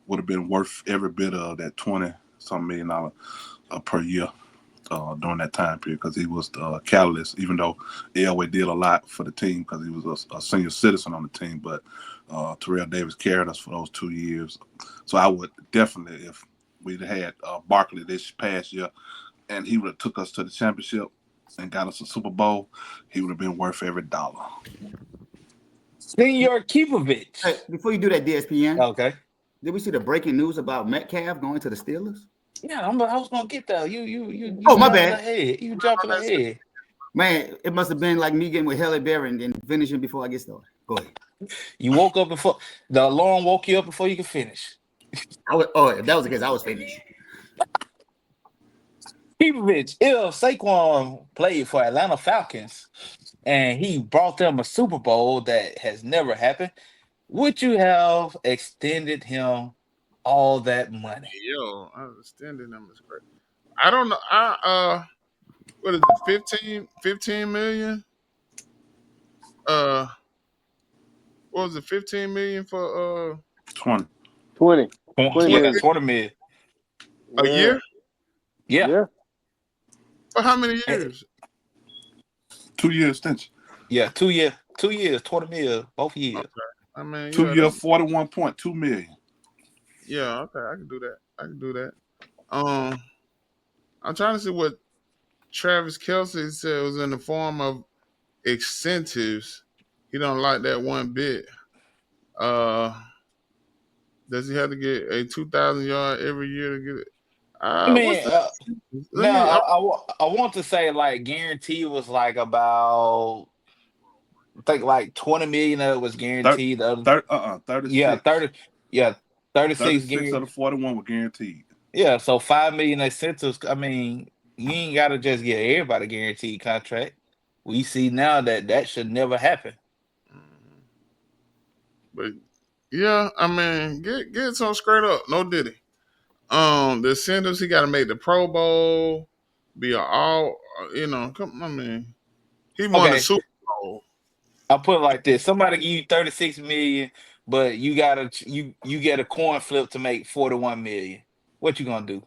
would have been worth every bit of that $20-something million per year during that time period because he was the catalyst, even though Elway did a lot for the team because he was a senior citizen on the team. But Terrell Davis carried us for those 2 years. So I would definitely, if we'd had Barkley this past year and he would have took us to the championship and got us a Super Bowl, he would have been worth every dollar. Senior Keepovich. Hey, before you do that, DSPN. Okay. Did we see the breaking news about Metcalf going to the Steelers? Yeah, I was gonna get that. You oh, my bad. You jumping ahead. Man, it must have been like me getting with Halle Berry and then finishing before I get started. Go ahead. You woke up before the alarm woke you up before you could finish. If that was the case, I was finished. Keepovich, if Saquon played for Atlanta Falcons and he brought them a Super Bowl that has never happened, would you have extended him all that money? Yo, I extended him is great. I don't know. What is it? 15 million? What was it? 15 million for 20 million. A year? Yeah. For how many years? 2 year extension. Yeah, 2 years, 20 million, both years. Okay. I mean, 2 year, 41.2 million. Yeah, okay, I can do that. I'm trying to see what Travis Kelce said was in the form of incentives. He don't like that one bit. Does he have to get a 2,000 yard every year to get it? I want to say like guarantee was like about I think like 20 million of it was guaranteed. 36. Yeah, 30. Yeah, 36 of the 41 were guaranteed. Yeah, so 5 million incentives. I mean, you ain't got to just get everybody a guaranteed contract. We see now that should never happen. But yeah, I mean, get some straight up. No diddy. The incentives, he got to make the Pro Bowl, be all, he won the Super Bowl. I'll put it like this: somebody give you 36 million, but you get a coin flip to make 41 million. What you gonna do?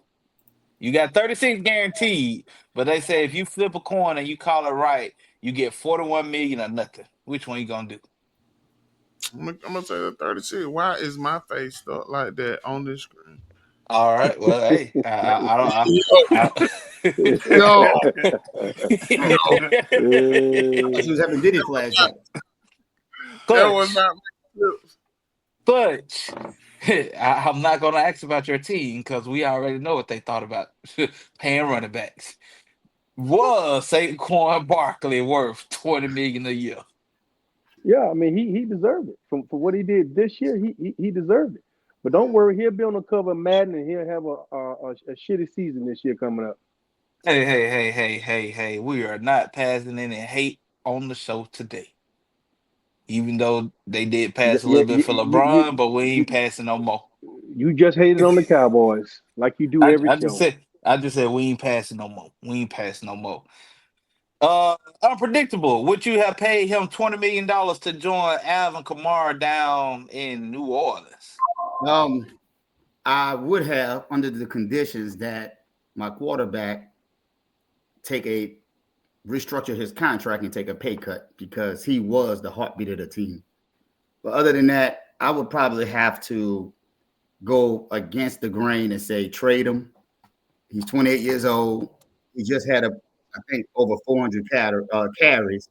You got 36 guaranteed, but they say if you flip a coin and you call it right, you get 41 million or nothing. Which one you gonna do? I'm gonna say the 36. Why is my face stuck like that on this screen? All right. Well, hey, I Yo. She was having Diddy flashback. That was not Butch. I'm not going to ask about your team because we already know what they thought about paying running backs. Was Saquon Barkley worth $20 million a year? Yeah, I mean he deserved it for what he did this year. He deserved it. But don't worry, he'll be on the cover of Madden and he'll have a shitty season this year coming up. Hey. We are not passing any hate on the show today. Even though they did Yeah, pass a yeah, little bit for LeBron, but we ain't passing no more. you just hated on the Cowboys like you do I, every I just show. said I just said we ain't passing no more. We ain't passing no more. Unpredictable. Would you have paid him $20 million to join Alvin Kamara down in New Orleans? I would have under the conditions that my quarterback restructure his contract and take a pay cut because he was the heartbeat of the team. But other than that, I would probably have to go against the grain and say trade him. He's 28 years old. He just had I think over 400 carries.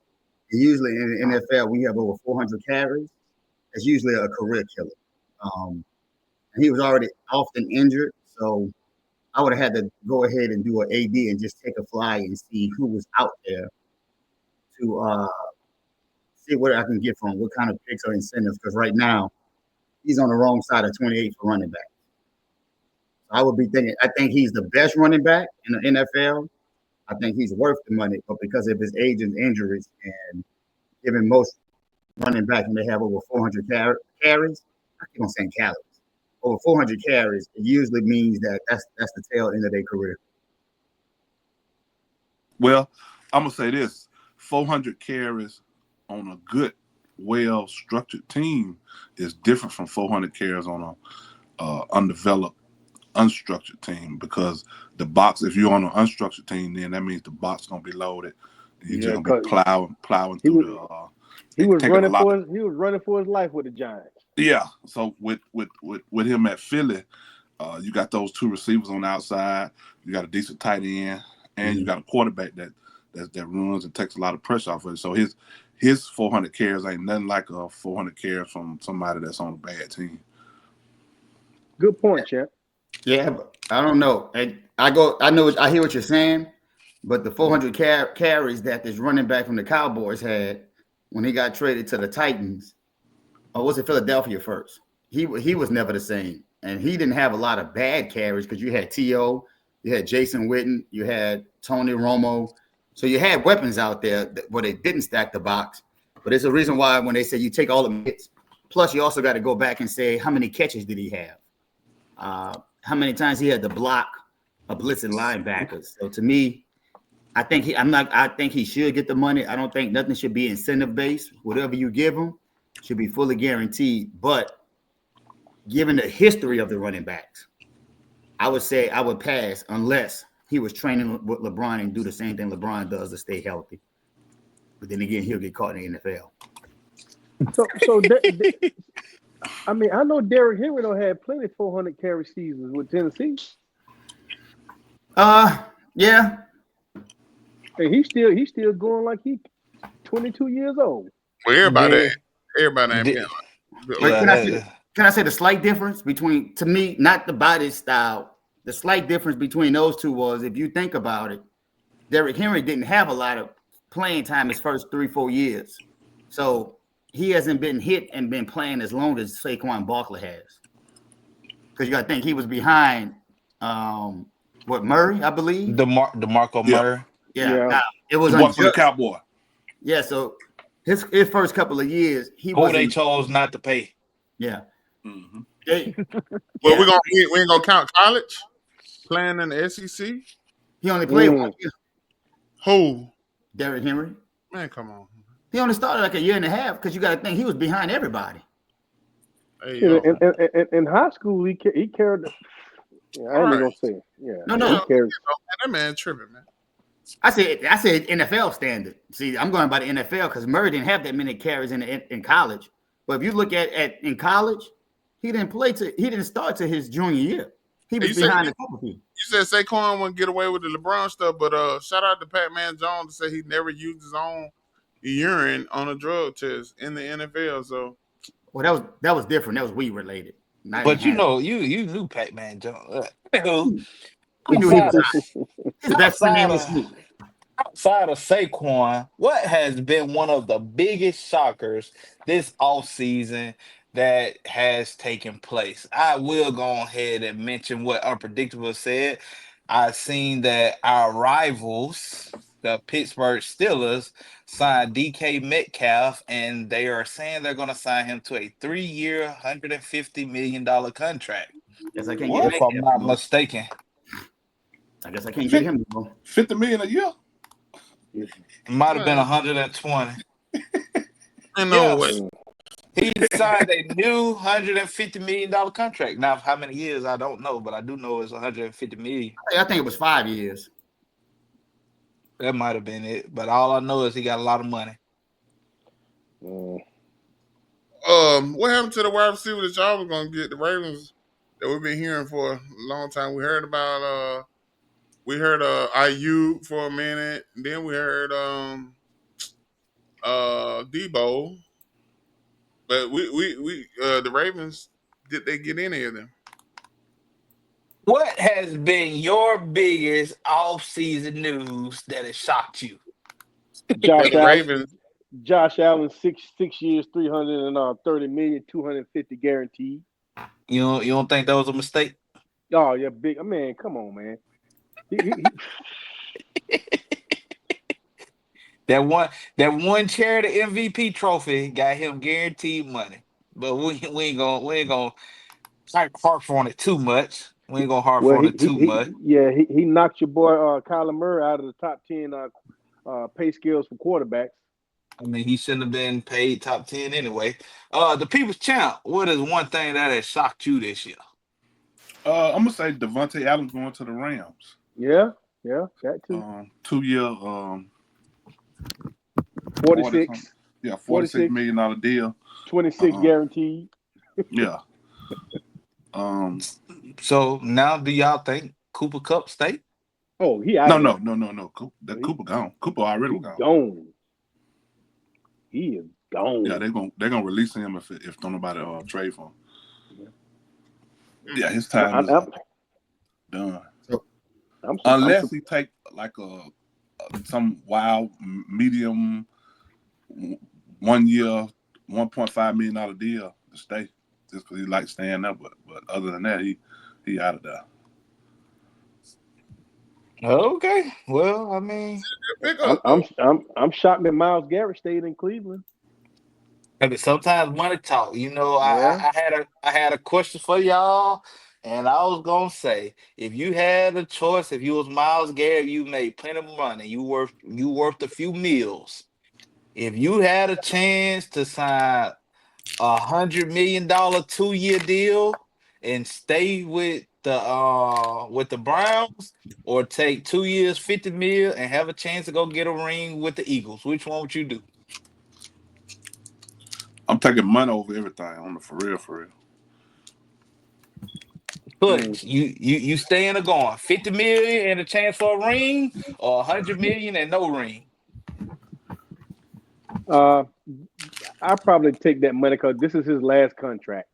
And usually in the NFL, when you have over 400 carries, it's usually a career killer. He was already often injured, so I would have had to go ahead and do an AD and just take a fly and see who was out there to see what I can get from him, what kind of picks or incentives. Because right now, he's on the wrong side of 28 for running back. I would be thinking, I think he's the best running back in the NFL. I think he's worth the money, but because of his age and injuries, and given most running backs may have over 400 carries, I keep on saying calories. Over 400 carries, it usually means that's the tail end of their career. Well, I'm gonna say this: 400 carries on a good, well-structured team is different from 400 carries on a undeveloped, unstructured team. Because the box, if you're on an unstructured team, then that means the box gonna be loaded. You're just gonna be plowing through the. He was running for his life with the Giants. Yeah. So with him at Philly, you got those two receivers on the outside. You got a decent tight end, and you got a quarterback that runs and takes a lot of pressure off of it. So his 400 carries ain't nothing like a 400 carries from somebody that's on a bad team. Good point, champ. Yeah, but I don't know. I hear what you're saying, but the 400 carries that this running back from the Cowboys had when he got traded to the Titans, or was it Philadelphia first? He was never the same, and he didn't have a lot of bad carries because you had T.O., you had Jason Witten, you had Tony Romo, so you had weapons out there where they didn't stack the box. But it's a reason why when they say you take all the hits, plus you also got to go back and say how many catches did he have, how many times he had to block a blitzing linebackers. So to me, I think he should get the money. I don't think nothing should be incentive based. Whatever you give him should be fully guaranteed. But given the history of the running backs, I would say I would pass unless he was training with LeBron and do the same thing LeBron does to stay healthy. But then again, he'll get caught in the NFL. I mean, I know Derrick Henry don't have plenty of 400 carry seasons with Tennessee. Yeah. And he's still going like he's 22 years old. Well, everybody ain't can I say the slight difference between, to me, not the body style, the slight difference between those two was, if you think about it, Derrick Henry didn't have a lot of playing time his first 3-4 years. So he hasn't been hit and been playing as long as Saquon Barkley has. Because you got to think he was behind Murray, I believe? DeMarco Murray. Yeah. Now, it was one for the Cowboy. Yeah, so his first couple of years, they chose not to pay. Yeah. Mm-hmm. We ain't gonna count college playing in the SEC. He only played 1 year. Who? Derrick Henry. Man, come on. He only started like a year and a half because you got to think he was behind everybody. Hey, in high school, he carried. I ain't gonna say it. Yeah. No. He carried. That man tripping, man. I said NFL standard. See, I'm going by the NFL because Murray didn't have that many carries in college. But if you look at in college, he didn't start to his junior year. He was behind a couple people. You said Saquon wouldn't get away with the LeBron stuff, but shout out to Pat Man Jones to say he never used his own urine on a drug test in the NFL. So, well, that was different. That was weed related. Not even But you half. know, you knew Pac-Man Jones. We knew he outside was of his best friend outside name was of Snoop. outside of Saquon, what has been one of the biggest shockers this offseason that has taken place? I will go ahead and mention what Unpredictable said. I've seen that our rivals, the Pittsburgh Steelers, signed DK Metcalf, and they are saying they're going to sign him to a 3-year, $150 million contract, Guess I can't get if What? I'm Metcalf not anymore. mistaken. I guess I can't get Fif- him anymore. 50 million a year? It might have been Man, 120. ain't no way. Yes. He signed a new $150 million contract. Now, how many years I don't know, but I do know it's 150 million. I think it was 5 years. That might have been it, but all I know is he got a lot of money. What happened to the wide receiver that y'all was gonna get? The Ravens that we've been hearing for a long time. We heard about IU for a minute, then we heard Debo, but we the Ravens, did they get any of them? What has been your biggest off-season news that has shocked you? For Josh the Allen, Ravens, Josh Allen, 6 years, 330 million, 250 guaranteed. You don't think that was a mistake? Oh yeah, big man. Come on, man. That one charity MVP trophy got him guaranteed money. But we ain't gonna harp on it too much. We ain't gonna harp Well, on it too much. he knocked your boy Kyler Murray out of the top 10 pay scales for quarterbacks. I mean, he shouldn't have been paid top 10 anyway. The People's Champ, what is one thing that has shocked you this year? I'm gonna say Devontae Adams going to the Rams. Yeah, that too. 2-year, 46, $46 million deal. 26 guaranteed. Yeah. So now do y'all think Cooper Kupp stay? Oh, he out of No. there. Cooper gone. Cooper already gone. Gone. He is gone. Yeah, they're gonna release him if don't nobody trade for him. Yeah, his time is done. Unless he take like some wild medium 1 year, $1.5 million deal to stay, just because he likes staying there. But other than that, he out of there. Okay. Well, I mean, pick up I'm shocked that Myles Garrett stayed in Cleveland. sometimes money talk. Yeah. I had a question for y'all, and I was gonna say, if you had a choice, if you was Miles Garrett, you made plenty of money. You worth a few meals. If you had a chance to sign $100 million 2-year deal and stay with the Browns, or take 2 years, 50 mil, and have a chance to go get a ring with the Eagles, which one would you do? I'm taking money over everything on the for real. But you staying or going 50 million and a chance for a ring, or 100 million and no ring? I probably take that money because this is his last contract.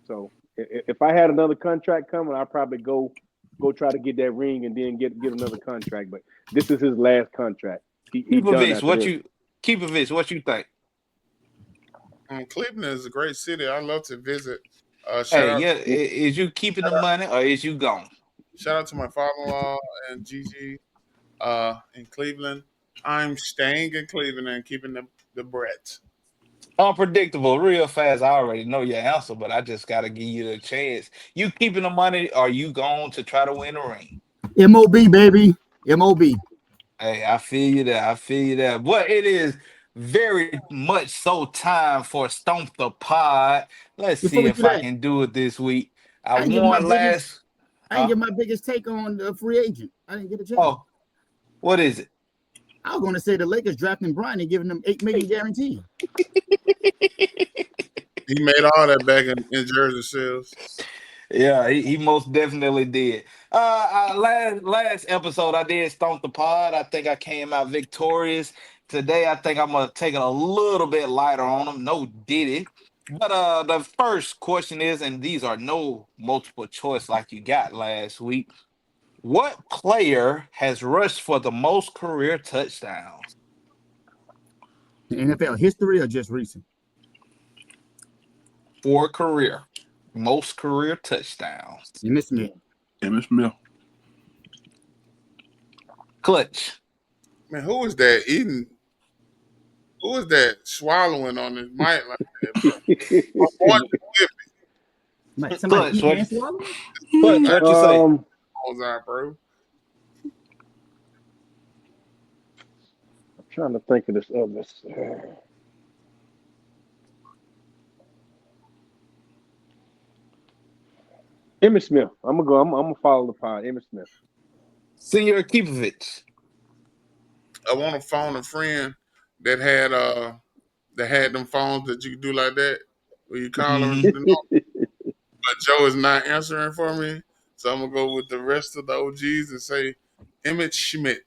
So if I had another contract coming, I'd probably go try to get that ring and then get another contract. But this is his last contract. He done after this. What you think? Cleveland is a great city. I love to visit. Hey, yeah, is you keeping the money or is you gone? Shout out to my father-in-law and Gigi in Cleveland. I'm staying in Cleveland and keeping the Brett. Unpredictable, real fast. I already know your answer, but I just got to give you the chance. You keeping the money or you going to try to win a ring? MOB, baby. MOB. Hey, I feel you there. I feel you there. But it is very much so time for Stomp the Pod. Let's Before see we if do I that, can do it this week. I I didn't give my won biggest. last. I didn't get my biggest take on the free agent. I didn't get a chance. Oh, what is it? I was going to say the Lakers drafting Bronny, giving them $8 million guaranteed. He made all that back in Jersey sales. Yeah, he most definitely did. Last episode I did Stomp the Pod. I think I came out victorious. Today I think I'm gonna take it a little bit lighter on him. No Diddy. But the first question is, and these are no multiple choice like you got last week. What player has rushed for the most career touchdowns NFL history or just recent? for career? Most career touchdowns. Emmitt Smith. Emmitt Smith. Clutch. Man, who is that eating? Who is that swallowing on his mic like that, bro? My boy Somebody Clutch, eating and swallowing? Clutch, what you say? was out, bro. I'm trying to think of this other. Emmitt Smith. I'm gonna go. I'm gonna follow the pod. Emmitt Smith. Senior Kipovich. I want to phone a friend that had them phones that you could do like that where you call her. Mhm. But Joe is not answering for me, so I'm gonna go with the rest of the OGs and say Emmett Schmidt.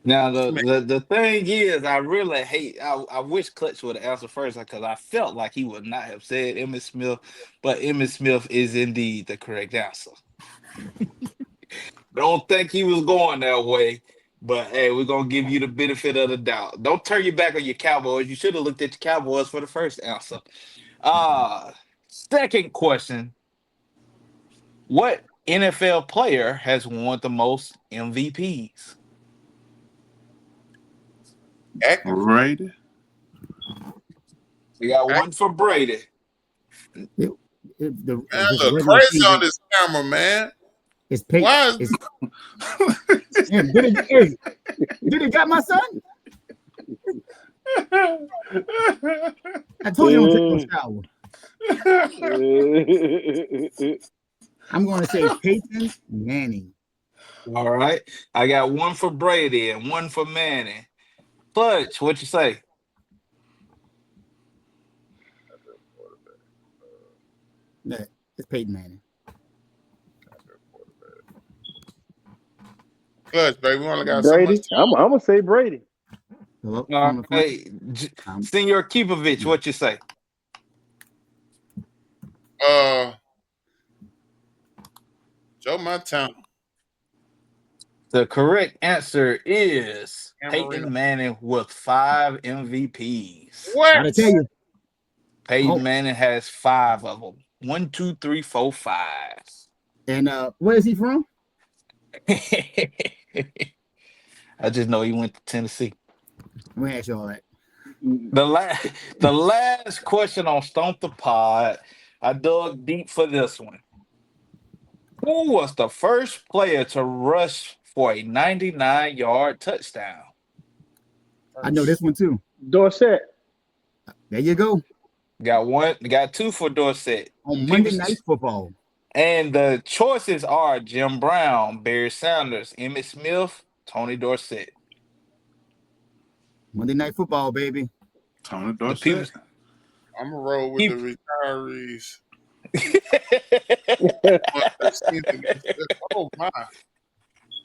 Now the thing is, I really hate. I wish Clutch would have answered first because I felt like he would not have said Emmitt Smith, but Emmitt Smith is indeed the correct answer. Don't think he was going that way, but hey, we're gonna give you the benefit of the doubt. Don't turn your back on your Cowboys. You should have looked at your Cowboys for the first answer. Second question: what NFL player has won the most MVPs? Acting. Brady. We got one for Brady. Man, look crazy on this camera, man. It's Peyton. Why is Damn, did it got my son? I told you don't take no shower. I'm going to say Peyton Manning. All right. I got one for Brady and one for Manning. Clutch, what you say? No, it's Peyton Manning. Clutch, baby? We only got so Brady. much time. I'm gonna say Brady. Hello? All right. Senior Kipovich, what you say? Joe Montana. The correct answer is Camarino. Peyton Manning with 5 MVPs. What? Gotta tell you. Peyton Manning has 5 of them. 1, 2, 3, 4, 5. And where is he from? I just know he went to Tennessee. Let me ask you all that. The last question on Stomp the Pod, I dug deep for this one. Who was the first player to rush for a 99-yard touchdown? I know this one too. Dorsett. There you go. Got 2 for Dorsett. On Monday Night Football. And the choices are Jim Brown, Barry Sanders, Emmitt Smith, Tony Dorsett. Monday Night Football, baby. Tony Dorsett. I'm gonna roll with the retirees.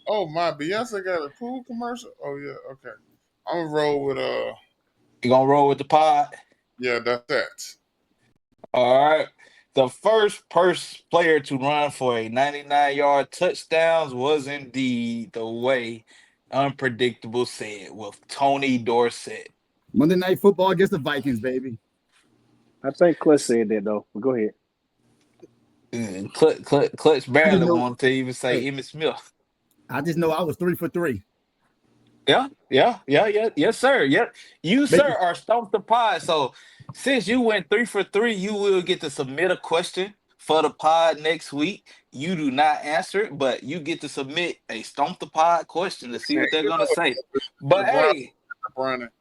Oh my! Beyonce got a pool commercial. Oh yeah, okay. I'm gonna roll with You gonna roll with the pod? Yeah, that's that. All right. The first player to run for a 99-yard touchdowns was indeed the way Unpredictable said with Tony Dorsett. Monday Night Football against the Vikings, baby. I think Clutch said that though. But go ahead. Clutch barely wanted to even say Emmitt Smith. I just know I was 3 for 3. Yeah. Yes, sir. Yep. You, sir, are Stomp the Pod. So since you went 3 for 3, you will get to submit a question for the pod next week. You do not answer it, but you get to submit a Stomp the Pod question to see what they're gonna say. But hey,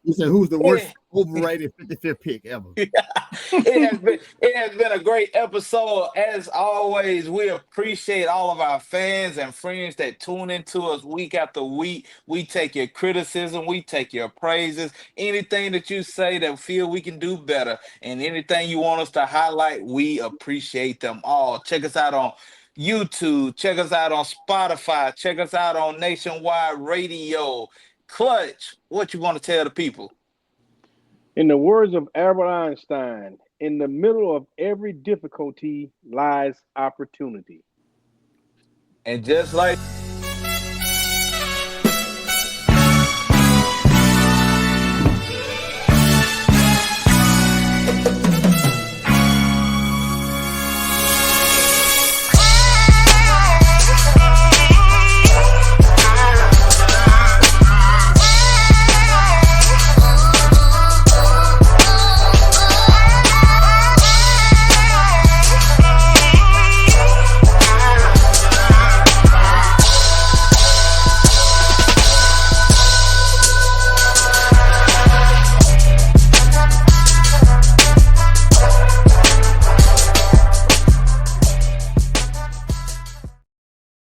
you said who's the worst overrated 55th pick ever? It has been a great episode. As always, we appreciate all of our fans and friends that tune into us week after week. We take your criticism, we take your praises, anything that you say that feel we can do better, and anything you want us to highlight, we appreciate them all. Check us out on YouTube, check us out on Spotify, check us out on Nationwide Radio. Clutch, what you want to tell the people? In the words of Albert Einstein, in the middle of every difficulty lies opportunity. And just like